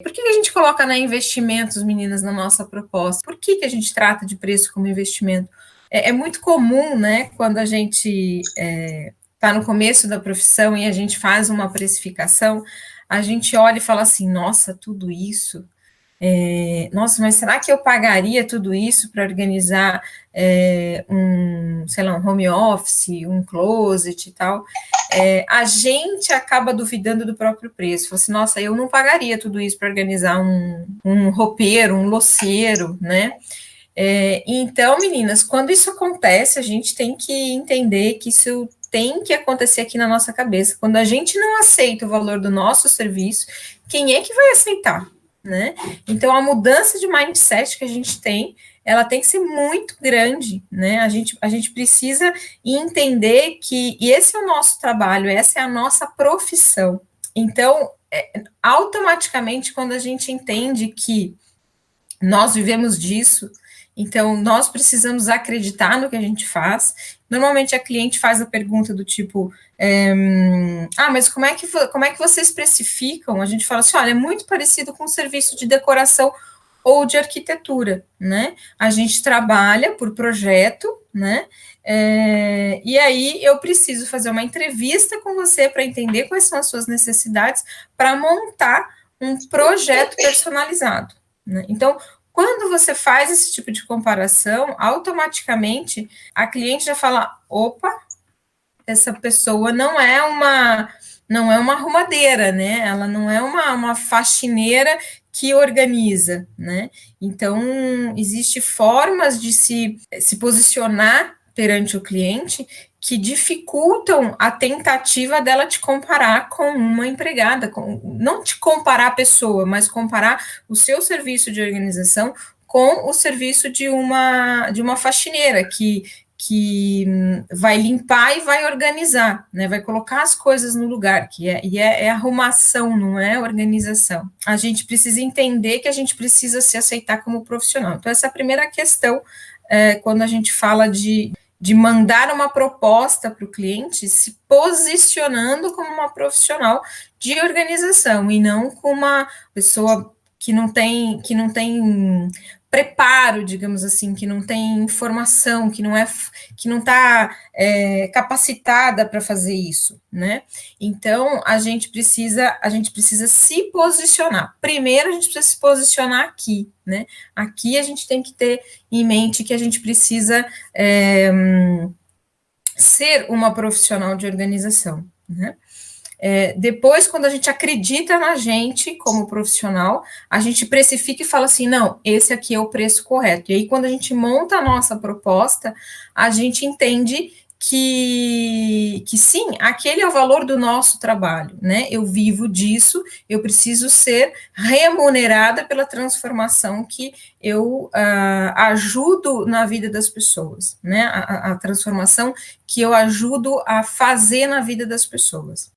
Por que a gente coloca, né, investimentos, meninas, na nossa proposta? Por que a gente trata de preço como investimento? É muito comum, né, quando a gente está no começo da profissão e a gente faz uma precificação, a gente olha e fala assim, nossa, tudo isso? Nossa, mas será que eu pagaria tudo isso para organizar sei lá, um home office, um closet e tal? A gente acaba duvidando do próprio preço. Fala assim, nossa, eu não pagaria tudo isso para organizar um roupeiro, um louceiro, né? Então, meninas, quando isso acontece, a gente tem que entender que isso tem que acontecer aqui na nossa cabeça. Quando a gente não aceita o valor do nosso serviço, quem é que vai aceitar? Né? Então, a mudança de mindset que a gente tem, ela tem que ser muito grande, né? A gente precisa entender que esse é o nosso trabalho, essa é a nossa profissão. Então, automaticamente, quando a gente entende que nós vivemos disso, então nós precisamos acreditar no que a gente faz. Normalmente a cliente faz a pergunta do tipo, mas como é que vocês precificam? A gente fala assim, olha, é muito parecido com o serviço de decoração ou de arquitetura, né? A gente trabalha por projeto, né? E aí eu preciso fazer uma entrevista com você para entender quais são as suas necessidades para montar um projeto personalizado. Né? Então, quando você faz esse tipo de comparação, automaticamente a cliente já fala: opa, essa pessoa não é uma arrumadeira, né? Ela não é uma faxineira que organiza, né? Então, existe formas de se posicionar perante o cliente que dificultam a tentativa dela te comparar com uma empregada, não te comparar a pessoa, mas comparar o seu serviço de organização com o serviço de uma faxineira que vai limpar e vai organizar, né? Vai colocar as coisas no lugar, é arrumação, não é organização. A gente precisa entender que a gente precisa se aceitar como profissional. Então, essa é a primeira questão, quando a gente fala de mandar uma proposta para o cliente, se posicionando como uma profissional de organização, e não como uma pessoa que não tem preparo, digamos assim, que não tem informação, que não está capacitada para fazer isso, né? Então a gente precisa se posicionar. Primeiro a gente precisa se posicionar aqui, né? Aqui a gente tem que ter em mente que a gente precisa ser uma profissional de organização, né? Depois, quando a gente acredita na gente como profissional, a gente precifica e fala assim, não, esse aqui é o preço correto. E aí, quando a gente monta a nossa proposta, a gente entende que sim, aquele é o valor do nosso trabalho, né? Eu vivo disso, eu preciso ser remunerada pela transformação que eu ajudo na vida das pessoas, né? A transformação que eu ajudo a fazer na vida das pessoas.